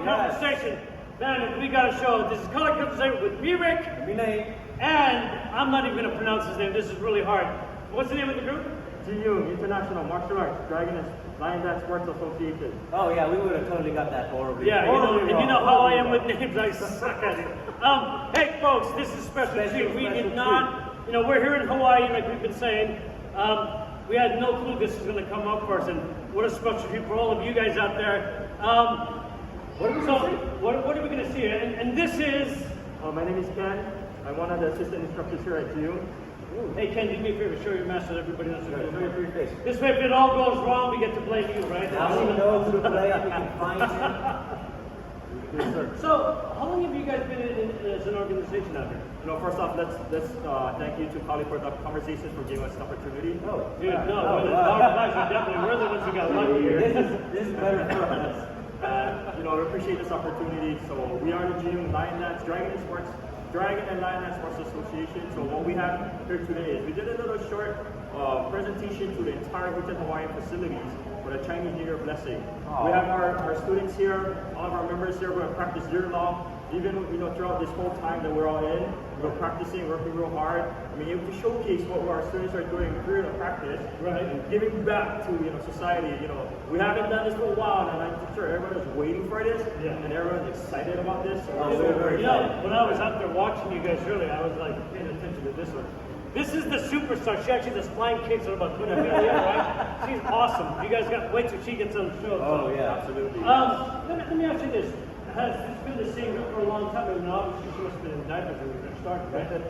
Konversation. Man, we got a show. This is Color Conversation with me, Rick. And I'm not even going to pronounce his name. This is really hard. What's the name of the group? GU, International Martial Arts, Dragon and Lion Dance Sports Association. Oh yeah, we would have totally got that horribly. Yeah, and you know how I am with names. I suck at it. Hey, folks, this is special treat. We did not, we're here in Hawaii, like we've been saying. We had no clue this was going to come up for us, and what a special treat for all of you guys out there. What are we going to see? And this is... My name is Ken. I'm one of the assistant instructors here at GU. Hey Ken, do me a favor, show your mask so everybody knows what Show your pretty face. This way, if it all goes wrong, we get to blame you, right? Now we know who to play, we can find him. Yes, sir. So, how long have you guys been as an organization out here? First off, let's thank you to Kali for the conversations for giving us an opportunity. Oh, Dude, our pleasure, definitely. We're the ones who got lucky here. This is better for us. We appreciate this opportunity. So we are the GU Lion Dance Dragon and Lion Dance Sports Association. So what we have here today is we did a little short presentation to the entire Hilton Hawaiian facilities for the Chinese New Year blessing. We have our students here, all of our members here. We're going to practice year long. Even throughout this whole time that we're all in, we're practicing, working real hard. Able to showcase what our students are doing here in practice, right? And giving back to society. We haven't done this for a while, and I'm sure everyone is waiting for this, and everyone's excited about this. So we're very excited. When I was out there watching you guys earlier, I was like paying attention to this one. This is the superstar. She actually does flying kicks at about 20 feet in the air, right? She's awesome. You guys got to wait till she gets on the show. Oh yeah, absolutely. Let me ask you this. Has this been the same group for a long time? I mean, obviously she must have been in diapers when we first started, right?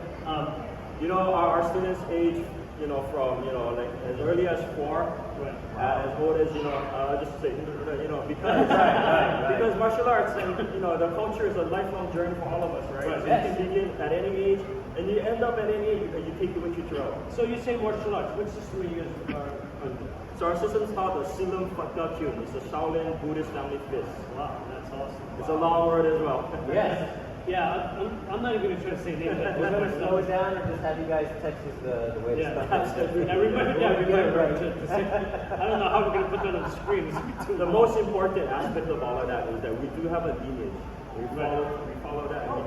Our students age, from like as early as 4, as old as just say because martial arts and the culture is a lifelong journey for all of us, right? So you can begin at any age, and you end up at any age because you take it with you throughout. So you say martial arts. Which system are you guys under? So our system is called the Silum Fatka Kyun. It's a Shaolin Buddhist family fist. Wow, that's awesome. It's a long word as well. Yes. Yeah, I'm not even going to try to say names. We're going to slow it down and just have you guys text us the way to start. Remember to say, I don't know how we're going to put that on the screen. The most important aspect of all of that is that we do have a lineage. We follow that, and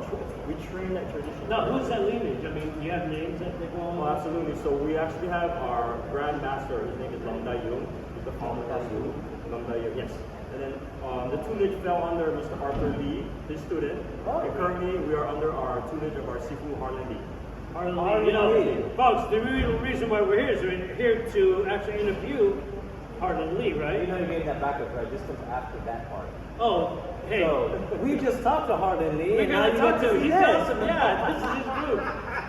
we train that tradition. Now, who's that lineage? I mean, do you have names that they go on? Well, absolutely. So we actually have our Grand Master. His name is Lam Da Yung. He's the founder of GU. Lam Da Yung, yes. And then the tutelage fell under Mr. Arthur Lee, his student. And currently, we are under our tutelage of our Sifu Harlan Lee. Harlan Lee. Folks, the real reason why we're here is we're here to actually interview Harlan Lee, right? You know you gave that backup, right? This comes after that part. Oh, hey. So, we just talked to Harlan Lee. We're going to talk to him. He's awesome. Yeah, this is his group.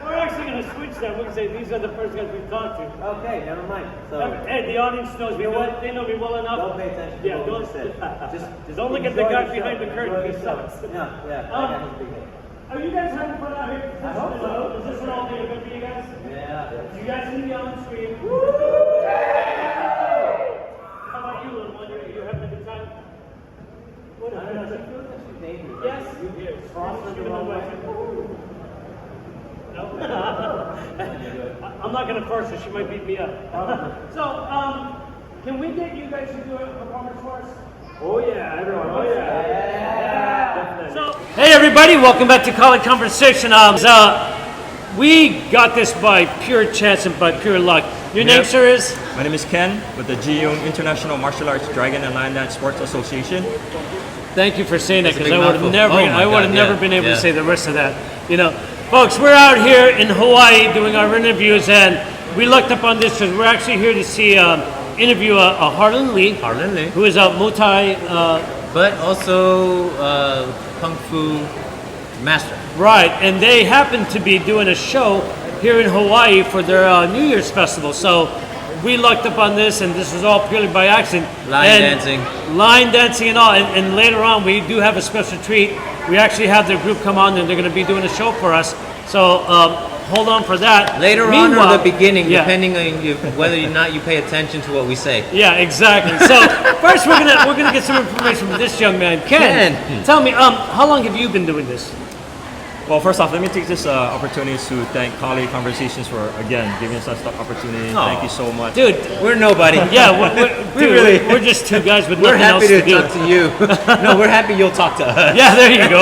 We're actually going to switch that. We can say these are the first guys we've talked to. Okay, never mind. So, hey, the audience knows me. They know me well enough. Don't pay attention to yeah, what we said. Just don't look at the guy behind the curtain. He sucks. Yeah. Are you guys having fun out here? I hope so. Is this an all day event for you guys? Yeah. You guys need to be on the screen. How about you, little one? You're having a good time? What is it? Yes? Yes. No? I'm not going to force her. She might beat me up. So, can we get you guys to do a performance for us? Oh yeah, everyone. Oh yeah. So, hey everybody, welcome back to College Conversation. We got this by pure chance and by pure luck. Your name, sir, is? My name is Ken with the GU International Martial Arts Dragon and Lion Dance Sports Association. Thank you for saying that, That's a because big I would have never God, been able to say the rest of that. Folks, we're out here in Hawaii doing our interviews, and we looked up on this because we're actually here to see interview a Harlan Lee, who is a Muay Thai, but also Kung Fu master. Right, and they happen to be doing a show here in Hawaii for their New Year's festival. So we looked up on this, and this was all purely by accident. Line dancing and all. And later on, we do have a special treat. We actually have their group come on, and they're going to be doing a show for us. So hold on for that. Later on or the beginning, depending on whether or not you pay attention to what we say. Yeah, exactly. So first, we're gonna get some information from this young man, Ken. Tell me, how long have you been doing this? Well, first off, let me take this opportunity to thank Konversations for, again, giving us that opportunity. Aw. Thank you so much. Dude, we're nobody. Yeah, we're just two guys with We're nothing else happy to to do. talk to you. No, we're happy you'll talk to us. Yeah, there you go.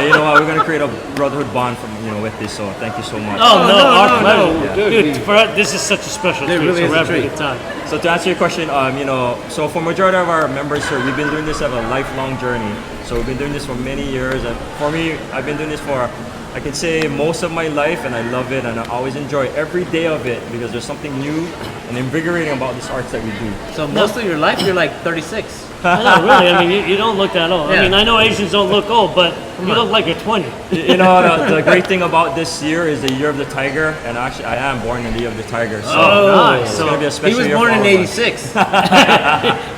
You know what? We're going to create a brotherhood bond from with this, so thank you so much. Oh, no, our no, pleasure. no. Dude, Dude, for us, this is such a special It treat, really so is we're a having a treat. good time. So to answer your question, so for majority of our members here, we've been doing this as a lifelong journey. So we've been doing this for many years, and for me, I've been doing this for, I can say, most of my life, and I love it, and I always enjoy every day of it because there's something new and invigorating about this arts that we do. So most of your life, you're like 36. No, really, I mean, you don't look that old. I Yeah. mean, I know Asians don't look old, but you look like you're 20. You know, the great thing about this year is the year of the tiger, and actually, I am born in the year of the tiger. So nice. it's So going to be a He special was year born for in all of us. 86.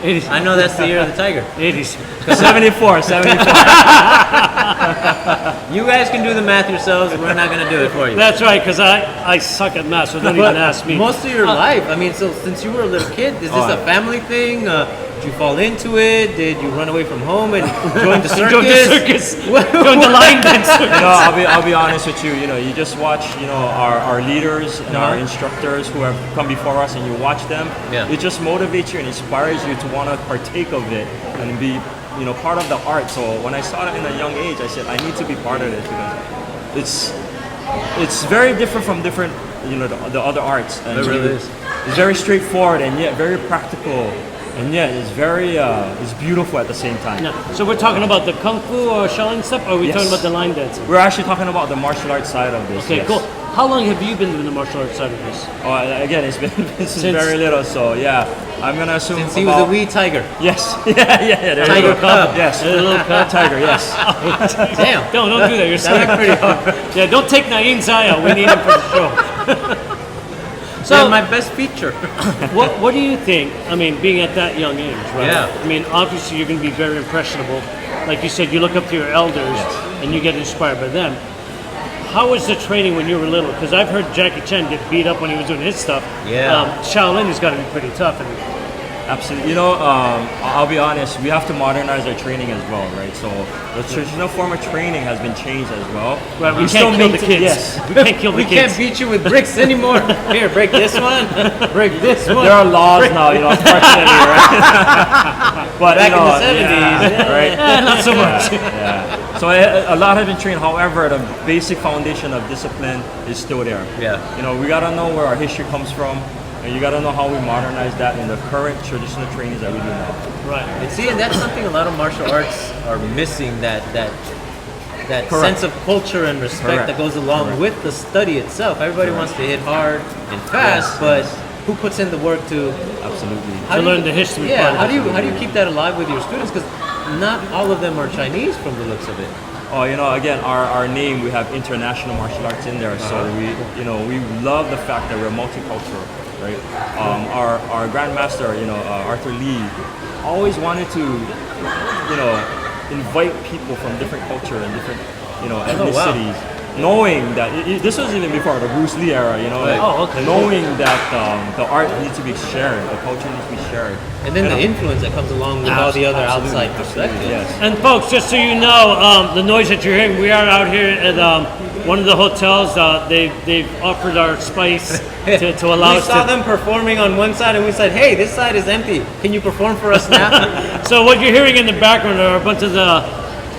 80s. I know that's the year of the tiger. 80s. 74. You guys can do the math yourselves. We're not going to do it for you. That's right, because I suck at math, so don't even ask me. Most of your life, I mean, so since you were a little kid, is this a family thing? Did you fall into it? Did you run away from home and join the circus? Join the circus. Join the line dance circus. You know, I'll be honest with you. You know, you just watch, our leaders and our instructors who have come before us, and you watch them. Yeah. It just motivates you and inspires you to want to partake of it and be, part of the art. So when I saw that in a young age, I said I need to be part of this because it's very different from different, the other arts. And It really is. It's very straightforward and yet very practical. And yeah, it's very, it's beautiful at the same time. No. So we're talking about the kung fu or Shaolin stuff, or are we Yes. talking about the line dancing? We're actually talking about the martial arts side of this. Okay, yes. cool. How long have you been doing the martial arts side of this? Again, it's been since Since- very little, so yeah, I'm gonna assume Since he was a about- wee tiger. Yes, yeah, there you Tiger go. cub. Yes, A little cub. tiger, yes. Damn. Don't do that. You're That looked pretty hard. Yeah, don't take Naeem Zaya. We need him for the show. So So, my best feature. what do you think? I mean, being at that young age, right? Yeah. I mean, obviously you're going to be very impressionable. Like you said, you look up to your elders and you get inspired by them. How was the training when you were little? Because I've heard Jackie Chan get beat up when he was doing his stuff. Yeah. Shaolin has got to be pretty tough. And Absolutely. I'll be honest. We have to modernize our training as well, right? So the traditional form of training has been changed as well. right, we still can't kill the maintain- kids. Yes. We can't kill the We kids. can't beat you with bricks anymore. Here, break this one. Break this one. There are laws now, unfortunately, right? But Back in the 70s, yeah, right? Not so much. Yeah. So a lot has been trained. However, the basic foundation of discipline is still there. Yeah. We gotta know where our history comes from, and you gotta know how we modernize that in the current traditional trainings that we do now. Right. And see, and that's something a lot of martial arts are missing, that Correct. sense of culture and respect Correct. that goes along Correct. with the study itself. Everybody wants to hit hard and fast, Yes, but yes. who puts in the work to Absolutely. how To do you- learn the history Yeah, part of it. how do you keep that alive with your students? Because not all of them are Chinese from the looks of it. Oh, again, our name, we have international martial arts in there. So we love the fact that we're multicultural, right? Our grandmaster, Arthur Lee, always wanted to, invite people from different culture and different, ethnicities. Knowing that this was even before the Bruce Lee era, Right. Oh, okay. knowing that the art needs to be shared, the culture needs to be shared. And then the influence that comes along with all the other outside perspectives. Yes. And folks, just so you know, the noise that you're hearing, we are out here at one of the hotels. They've offered our spice to allow We us saw to. them performing on one side and we said, hey, this side is empty. Can you perform for us now? So what you're hearing in the background are a bunch of the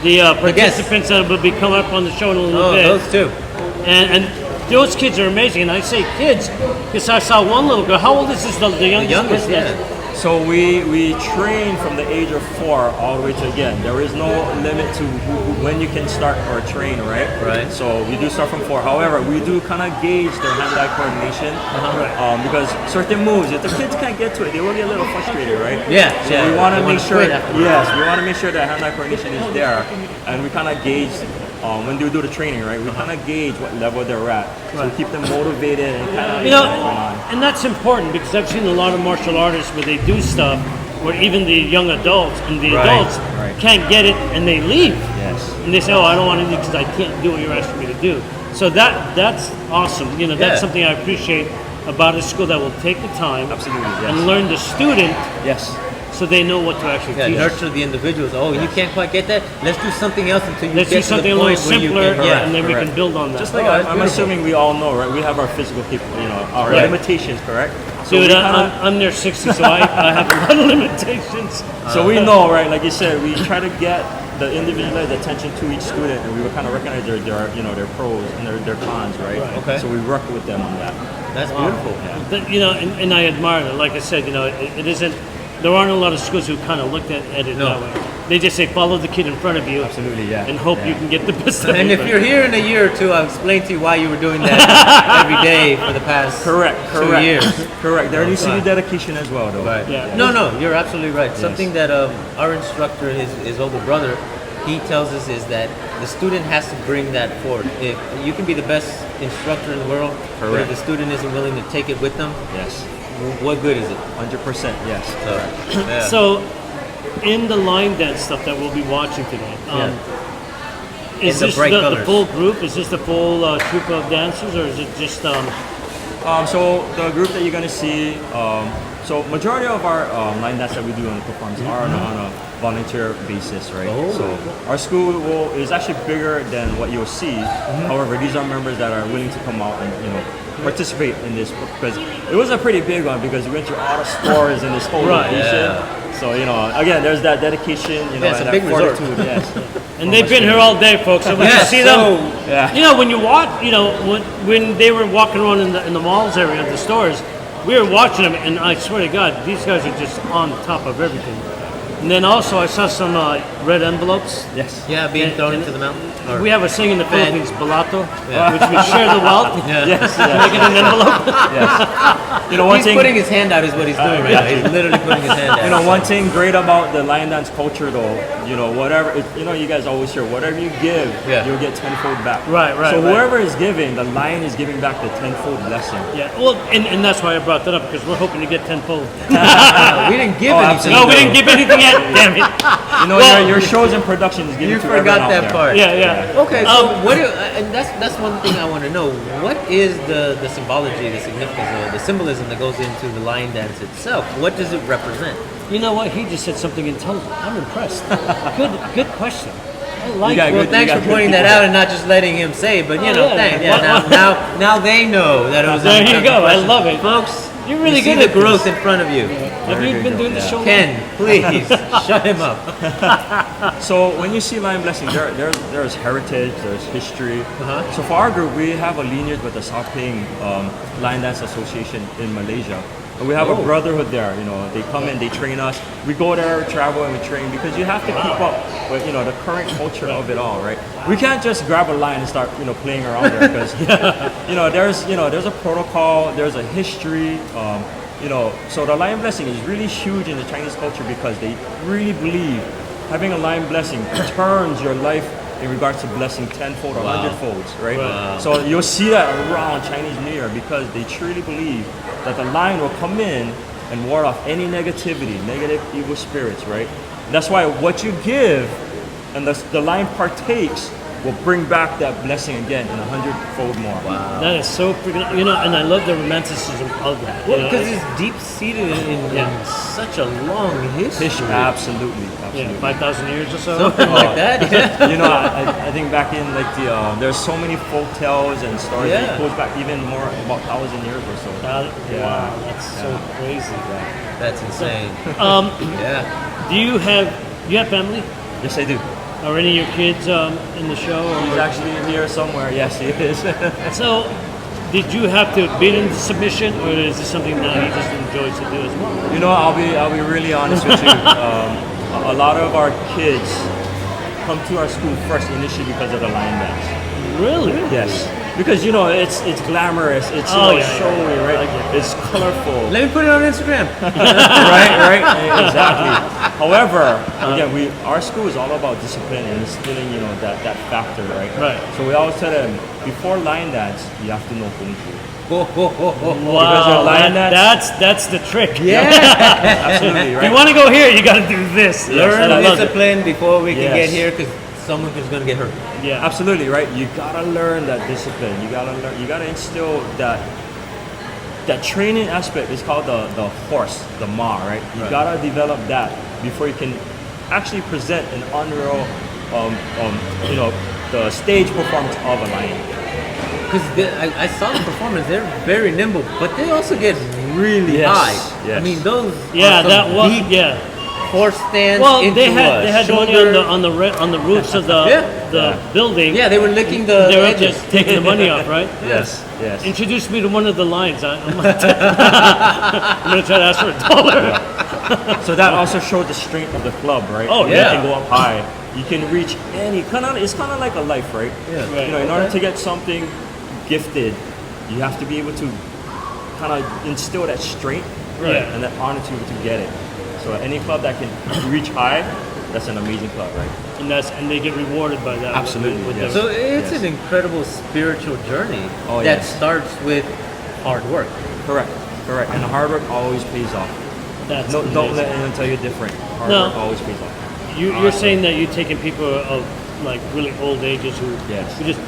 guests. participants that will be coming up on the show in a little Oh, bit. those two. And those kids are amazing. And I say kids because I saw one little girl. How old is this? The The youngest? youngest, person? yeah. So we train from the age of 4 all the way to, again, there is no limit to when you can start or train, right? Right. So we do start from 4. However, we do kind of gauge their hand-eye coordination because certain moves, if the kids can't get to it, they will get a little frustrated, right? Yeah, So yeah, we want they to wanna make sure, quit afterwards. yes, we want to make sure that hand-eye coordination is there, and we kind of gauge. When we do the training, right, we kind of gauge what level they're at, so we keep them motivated and kind of You know, going on. and that's important because I've seen a lot of martial artists where they do stuff where even the young adults and the Right, adults right. can't get it and they leave. Yes. And they say, "Oh, I don't want to do it because I can't do what you're asking me to do." So that's awesome. That's Yeah. something I appreciate about a school that will take the time Absolutely, yes. and learn the student Yes. so they know what to actually Yeah, teach. nurture the individuals. Oh, you can't quite get that. Let's do something else until you Let's get do something to a the little point where you simpler, can. Yeah, and then we correct. can build on that. Just like that's I'm beautiful. assuming we all know, right? We have our physical our Right. limitations, correct? So Dude, we kinda- I'm near 60, so I have a lot of limitations. So we know, right? Like you said, we try to get the individualized attention to each student, and we will kind of recognize their pros and their cons, right? Okay. So we work with them on that. That's beautiful. And I admire it. Like I said, it isn't. There aren't a lot of schools who kind of looked at it No. that way. They just say follow the kid in front of you, Absolutely, yeah. and hope Yeah. you can get the best of And it. if you're here in a year or two, I'll explain to you why you were doing that every day for the past Correct. 2 years. Correct. There needs to be Right. dedication as well, though. Right. Yeah. No, you're absolutely right. Something that our instructor, his older brother, he tells us is that the student has to bring that forward. If you can be the best instructor in the world, but if Correct. the student isn't willing to take it with them, Yes. what good is it? 100%. Yes. So, yeah. So, in the line dance stuff that we'll be watching today, In is the this bright the colors. full group? Is this the full troupe of dancers, or is it just? So the group that you're gonna see, so majority of our line dance that we do on the performance are on a volunteer basis, right? Oh. So our school is actually bigger than what you'll see. However, these are members that are willing to come out and participate in this, because it was a pretty big one, because we went through all the stores in this whole Right, location. yeah. So again, there's that dedication, Yeah, it's and a that big resort. fortitude. Yes. And they've been here all day, folks. So we Yeah, can see them. Yeah. When you watch, when they were walking around in the malls area of the stores, we were watching them, and I swear to God, these guys are just on top of everything. And then also, I saw some red envelopes. Yes. Yeah, being And- thrown and into the mountain. Or- We have a saying in the Bad. Philippines, balato, Yeah. which we share the wealth. Yeah. Yes. Make it an envelope. One He's thing. putting his hand out is what he's doing right now. He's literally putting his hand out. One thing great about the line dance culture, though, whatever, you guys always hear, whatever you give, Yeah. you'll get tenfold back. Right. So whoever is giving, the lion is giving back the tenfold blessing. Yeah. Well, and that's why I brought that up, because we're hoping to get tenfold. We didn't give anything. No, we didn't give anything yet. Damn it. Well, your shows and productions give You it to forgot everyone out that there. part. Yeah. Okay, so and that's one thing I want to know. What is the symbology, the significance, the symbolism that goes into the lion dance itself? What does it represent? You know what? He just said something intelligent. I'm impressed. Good question. I like got it. Well, good- thanks you for got pointing good that out and not just letting him say it, but yeah. thanks. Yeah, now they know that it was. There an you go. intelligent I love it. folks. You're really you see good the at growth this. in front of you. Have you been doing this show? Ken, please shut him up. So when you see lion blessing, there's heritage, there's history. Uh-huh. So for our group, we have a lineage with the Saping Lion Dance Association in Malaysia. And we have a brotherhood there. They come in, they train us. We go there, travel, and we train, because you have to keep up with the current culture of it all, right? We can't just grab a lion and start playing around there, because there's a protocol, there's a history. So the lion blessing is really huge in the Chinese culture, because they really believe having a lion blessing turns your life in regards to blessing tenfold or hundredfolds, right? Wow. So you'll see that around Chinese New Year, because they truly believe that the lion will come in and ward off any negativity, negative evil spirits, right? That's why what you give and the lion partakes will bring back that blessing again in 100-fold more. Wow. That is so freaking. And I love the romanticism of that. Well, because it's deep seated in such a long history. Absolutely. 5,000 years or so. Something like that. Yeah. I think back in there's so many folk tales and stories that Yeah. goes back even more, about 1,000 years or so. Wow, that's so crazy. That's insane. Yeah. Do you have family? Yes, I do. Are any of your kids in the show? He's Or, actually here somewhere. Yes, he is. so, did you have to beat into submission, or is this something that he just enjoys to do as well? I'll be really honest with you. A lot of our kids come to our school first initially because of the lion dance. Really? Yes, because it's glamorous. It's showy, right? It's colorful. Let me put it on Instagram. right, exactly. However, again, our school is all about discipline and instilling, that factor, right? Right. So we always tell them, before lion dance, you have to know kung fu. Wow, lion that's the trick. Yeah. Absolutely, If right? you want to go here, you got to do this. Learn I love it. discipline before we can Yes. get here, because someone is going to get hurt. Yeah. Absolutely, right? You gotta learn that discipline. You gotta instill that training aspect is called the horse, the ma, right? You Right. gotta develop that before you can actually present an unreal, you know, the stage performance of a lion. Because I saw the performance. They're very nimble, but they also get really Yes, high. yes. I mean, those Yeah, are some that was deep yeah. horse stands Well, into they had money shoulder. on the roofs of the Yeah. building. Yeah, they were licking the They were edges. just taking the money off, right? Yes, yes. Introduce me to one of the lions. I'm gonna try to ask for $1. So that also showed the strength of the club, right? Oh, You yeah. can go up high. You can reach any it's kind of like a life, right? Yeah. Right. You know, in order to get something gifted, you have to be able to kind of instill that strength Right. and that honor to get it. So any club that can reach high, that's an amazing club, right? And they get rewarded by that. Absolutely, yes. So it's Yes. an incredible spiritual journey Oh, that yes. starts with hard work. Correct. And the hard work always pays off. That's No, don't amazing. let anyone tell you different. Hard No. work always pays off. You're saying that you're taking people of like really old ages who Yes. who just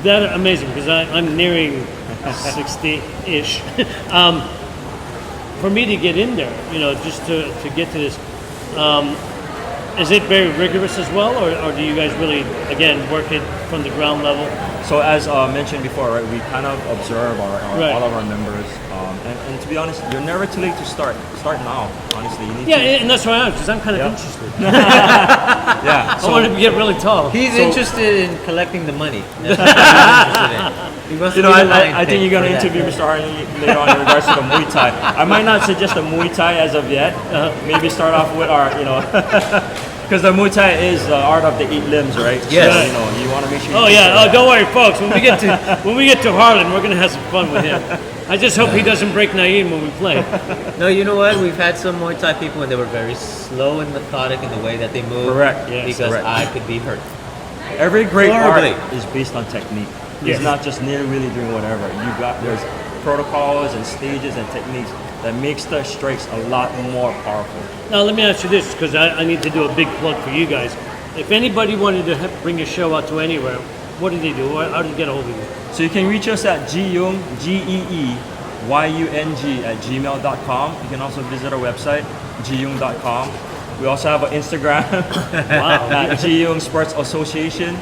that are amazing because I'm nearing 60-ish. For me to get in there, you know, just to get to this, is it very rigorous as well, or do you guys really again work it from the ground level? So as mentioned before, right, we kind of observe Right. all of our members, and to be honest, you're never too late to start. Start now, honestly. You need Yeah, to. and that's why I am because I'm kind of Yeah. interested. Yeah. I want to get really tall. He's So- interested in collecting the money. That's what he's interested in. He wants You to know, be the lion I think pig you're gonna for that. interview Mr. Harlan later on in regards to the Muay Thai. I might not suggest the Muay Thai as of yet. Maybe start off with our, you know, because the Muay Thai is the art of the 8 limbs, right? Yes. So, you know, you want to make sure. Oh you yeah, do that. don't worry, folks. When we get to Harlan, we're gonna have some fun with him. I just hope he doesn't break Naeem when we play. No, you know what? We've had some Muay Thai people and they were very slow and methodic in the way that they move. Correct, yes, Because correct. I could be hurt. Every great Horribly. art is based on technique. Yes. It's not just really doing whatever. There's protocols and stages and techniques that makes the strikes a lot more powerful. Now let me ask you this, because I need to do a big plug for you guys. If anybody wanted to bring your show out to anywhere, what do they do? How do they get a hold of you? So you can reach us at Geeyung, GEEYUNG at gmail.com. You can also visit our website, geeyung.com. We also have an Instagram Wow. at Geeyung Sports Association.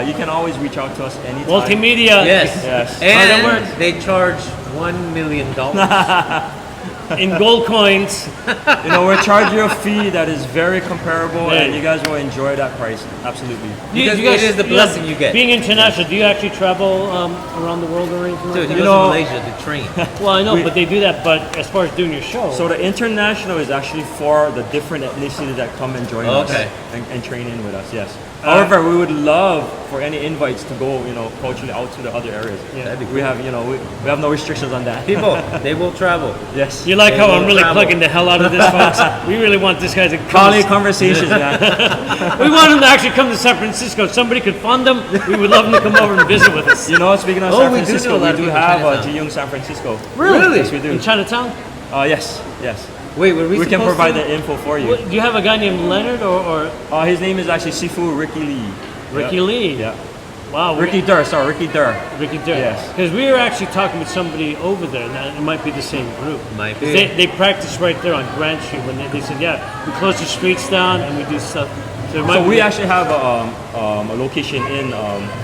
You can always reach out to us anytime. Multimedia. Yes. Yes. And words. they charge $1 million. In gold coins. You know, we're charging you a fee that is very comparable, Yeah. and you guys will enjoy that price. Absolutely. Because it is the blessing you get. Being international, do you actually travel around the world or anything Dude, like he that? You goes know- to Malaysia to train. Well, I know, we- but they do that. But as far as doing your show, So the international is actually for the different ethnicities that come and join us Okay. and train in with us. Yes. However, we would love for any invites to go, you know, culturally out to the other areas. Yeah. That'd be We have, you know, we have no restrictions on that. People, they will travel. Yes. you like They how will I'm really travel. plugging the hell out of this, folks. We really want this guy to come. Quality conversations, man. We want him to actually come to San Francisco. If somebody could fund him, we would love him to come over and visit with us. You know, speaking of Oh, San we do Francisco, know a lot we of do people in have Chinatown. Geeyung San Francisco. Really? Yes, we do. In Chinatown? Yes, yes. Wait, were we We can supposed provide to? the info for you. What, do you have a guy named Leonard or His name is actually Sifu Ricky Lee. Ricky Yep. Lee? Yeah. Wow, Ricky Durr, sorry, Ricky Durr. Ricky Durr. Yes. Because we were actually talking with somebody over there, and it might be the same group. Might 'Cause be. They practice right there on Grand Street when they said, yeah, we close the streets down and we do stuff. So, it might So be- we actually have a location in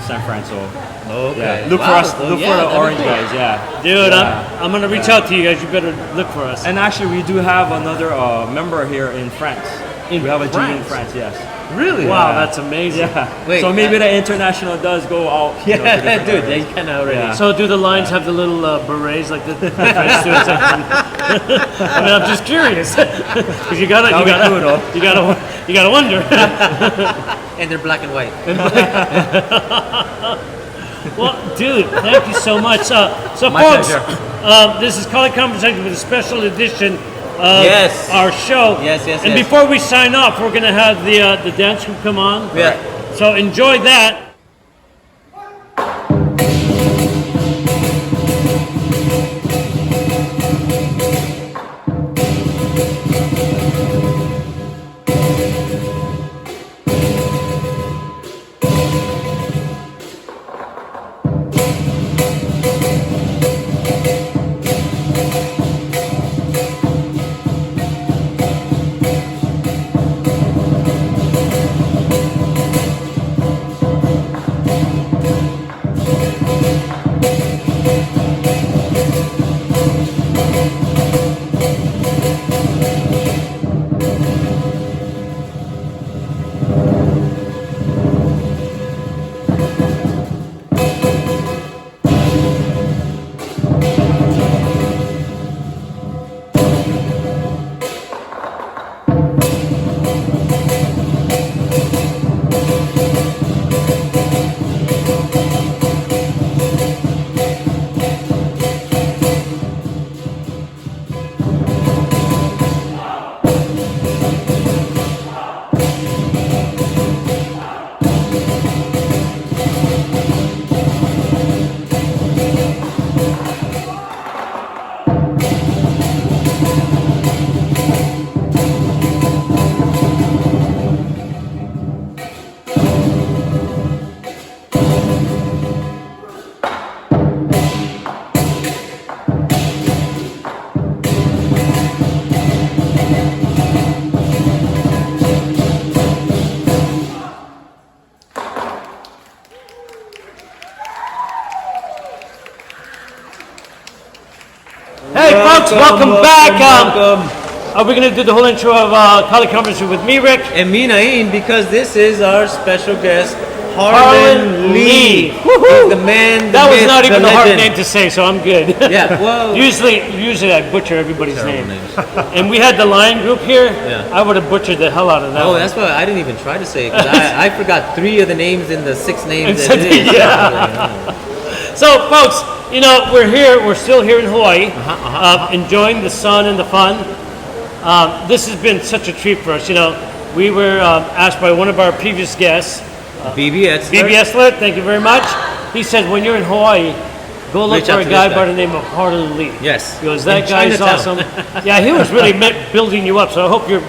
San Francisco. Okay. Yeah. Look for Wow, us. so Look yeah, for the that'd be orange cool. guys. Yeah. Dude, Yeah. I'm gonna reach out to you guys. You better look for us. And actually, we do have another member here in France. In we have a Geeyung France? in France. Yes. Really? Wow, Yeah. that's amazing. Yeah. Wait, so maybe the international does go out. you know, to Yeah, different dude, areas. they kind of already. Yeah. So do the Lions have the little berets like the French students? I mean, I'm just curious because you gotta wonder. And they're black and white. Well, dude, thank you so much. So My folks, pleasure. this is College Conversation with a special edition of Yes. our show. Yes, yes, And yes. before we sign off, we're gonna have the dance group come on. Yeah. So enjoy that. Hey folks, welcome back. Welcome. Are we going to do the whole intro of College Conversation with me, Rick? And me, Naeem, because this is our special guest, Harlan Harlan Lee. Lee. Woohoo! The man, the That was myth, not even the a hard legend. name to say, so I'm good. Yeah, well, Usually I butcher everybody's terrible name. names. And we had the Lion group here. Yeah. I would have butchered the hell out of that. Oh, one. that's why I didn't even try to say it, because I forgot 3 of the names in the 6 names that it is. So, folks, you know, we're still here in Hawaii, enjoying the sun and the fun. This has been such a treat for us. You know, we were asked by one of our previous guests, BBS. BB Esler, thank you very much. He said, when you're in Hawaii, go look Reach for out a to guy this by guy. the name of Harlan Lee. Yes. He goes, that In guy's Chinatown. awesome. Yeah, he was really building you up, so I hope you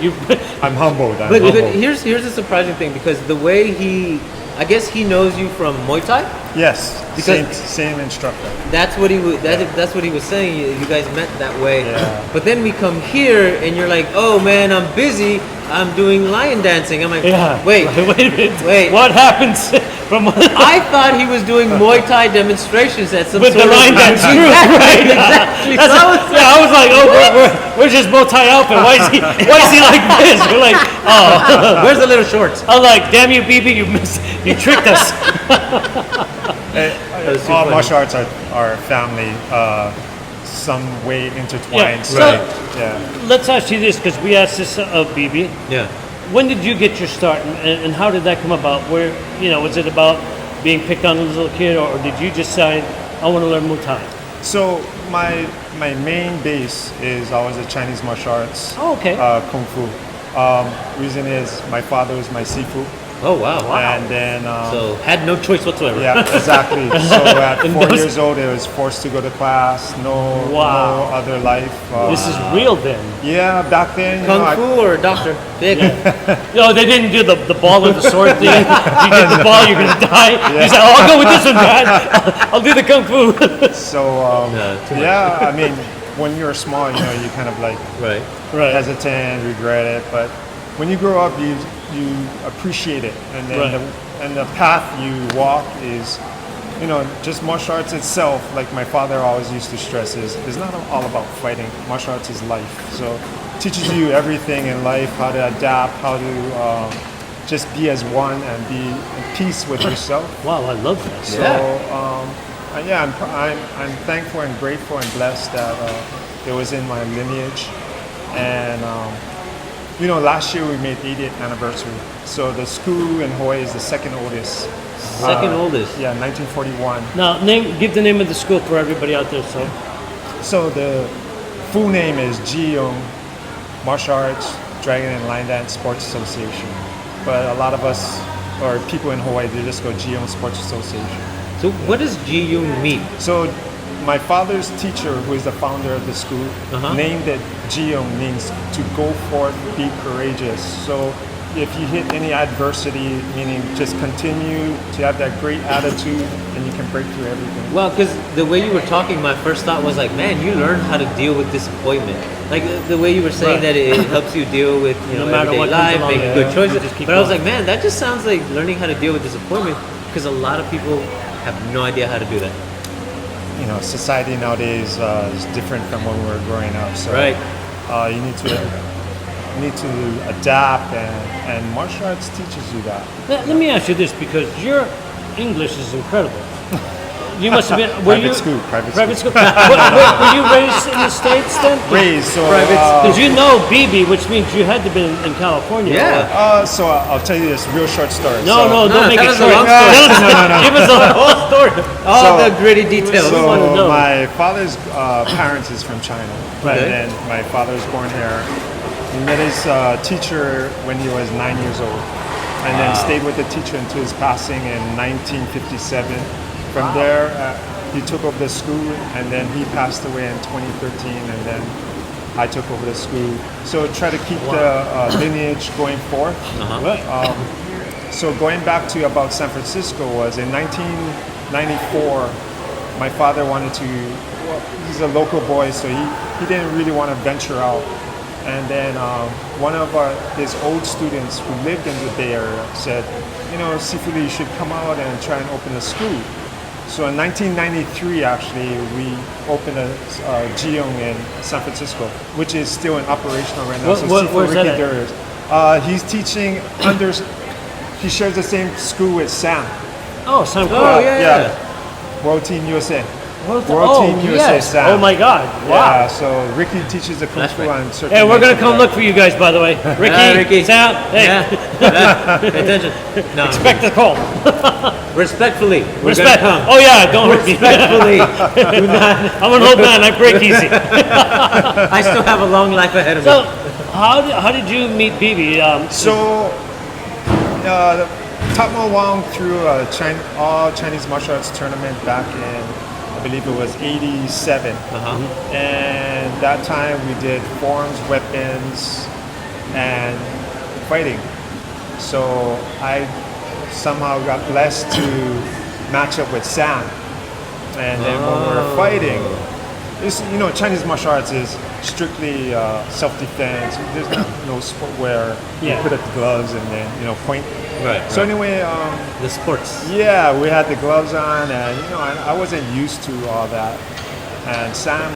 I'm humbled. But here's a surprising thing, because the way I guess he knows you from Muay Thai. Yes, Because- same instructor. That's what he was. That's what he was saying. You guys met that way. Yeah. But then we come here, and you're like, "Oh man, I'm busy. I'm doing lion dancing." I'm like, Yeah. "Wait, Wait a minute. Wait. What happens from I thought he was doing Muay Thai demonstrations at some with the sort line of dance group, Exactly, right? exactly. That's So I a- was yeah, I was like, oh, where's his bow tie outfit? Why is he like this? We're like, oh. Where's the little shorts? I'm like, damn you, BB, you tricked us. was too All funny. martial arts are family, some way intertwined. Yeah, So, right. yeah. Let's ask you this, because we asked this of BB. Yeah. When did you get your start, and how did that come about? Where, you know, was it about being picked on as a little kid, or did you decide, I want to learn Muay Thai? So my main base is I was a Chinese martial arts, Oh, okay. kung fu. Reason is my father was my sifu, Oh wow. and then So had no choice whatsoever. yeah, exactly. So at And 4 those- years old, I was forced to go to class. No other life. This is real then. Yeah, back then. Kung I- Fu or Doctor? Big. No, they didn't do the ball or the sword thing. You get the ball, you're gonna die. You said, oh, I'll go with this one, Dad. I'll do the kung fu. So too much. yeah, I mean, when you're small, you know, you kind of like Right. Right. hesitant, regret it. But when you grow up, you appreciate it, and then Right. the path you walk is, you know, just martial arts itself. Like my father always used to stress, is it's not all about fighting. Martial arts is life. So it teaches you everything in life: how to adapt, how to just be as one and be in peace with yourself. Wow, I love that. So yeah, I'm thankful and grateful and blessed that it was in my lineage. And you know, last year we made 80th anniversary. So the school in Hawaii is the second oldest. Second oldest. Yeah, 1941. Now, give the name of the school for everybody out there. So the full name is Jiyoung Martial Arts Dragon and Line Dance Sports Association. But a lot of us, or people in Hawaii, they just go Jiyoung Sports Association. So what does Ji-Yoon mean? So my father's teacher, who is the founder of the school, named it Jiyoung, means to go forth, be courageous. So if you hit any adversity, meaning just continue to have that great attitude and you can break through everything. Well, because the way you were talking, my first thought was like, man, you learn how to deal with disappointment. Like the way you were saying Right. that it helps you deal with, you know, No matter everyday what comes life, along, making yeah. good You choices. just keep But I was going. like, man, that just sounds like learning how to deal with disappointment, because a lot of people have no idea how to do that. You know, society nowadays is different from when we were growing up. So Right. you need to adapt, and martial arts teaches you that. Let me ask you this, because your English is incredible. You must have been. Were Private you, school, private school. Were you raised in the States then? Raised, so Because you know BB, which means you had to be in California. Yeah. so I'll tell you this real short story. No, So- don't make tell it us a short. long story. Tell us- No. Give us the whole story. All So- the gritty details. So- wanna know. So my father's parents is from China, Right. and then my father was born here. He met his teacher when he was 9 years old, and then stayed with the teacher until his passing in 1957. From there, he took over the school, and then he passed away in 2013, and then I took over the school. So try to keep the lineage going forth. Right. So going back to about San Francisco was in 1994, my father wanted to, well, he's a local boy, so he didn't really want to venture out. And then one of his old students who lived in the Bay Area said, you know, Sifuli, you should come out and try and open a school. So in 1993, actually, we opened a Jiyoung in San Francisco, which is still in operational right now. Where's that at? He's teaching under. He shares the same school with Sam. Oh, Sam Cook. Oh, yeah. World Team USA. World Team USA. yes. Sam. Oh my God! Wow. Yeah, so Ricky teaches the kung fu on certain. Hey, we're gonna nights come of look for you guys, by the way. Ricky, Ricky. Sam. Hey, Yeah. Pay attention. No, expect the call. respectfully. We're Respect. gonna come. Oh yeah, don't hurt me. Respectfully. Do not. I'm an old man. I break easy. I still have a long life ahead of So, me. how did you meet Bibi? So, Top Mo Wong threw a all Chinese martial arts tournament back in, I believe it was '87. And that time we did forms, weapons, and fighting. So I somehow got blessed to match up with Sam. And then when we were fighting, Chinese martial arts is strictly self-defense. There's no sport where you put up the gloves and then point. Right. So anyway, The sports. yeah, we had the gloves on, and I wasn't used to all that. And Sam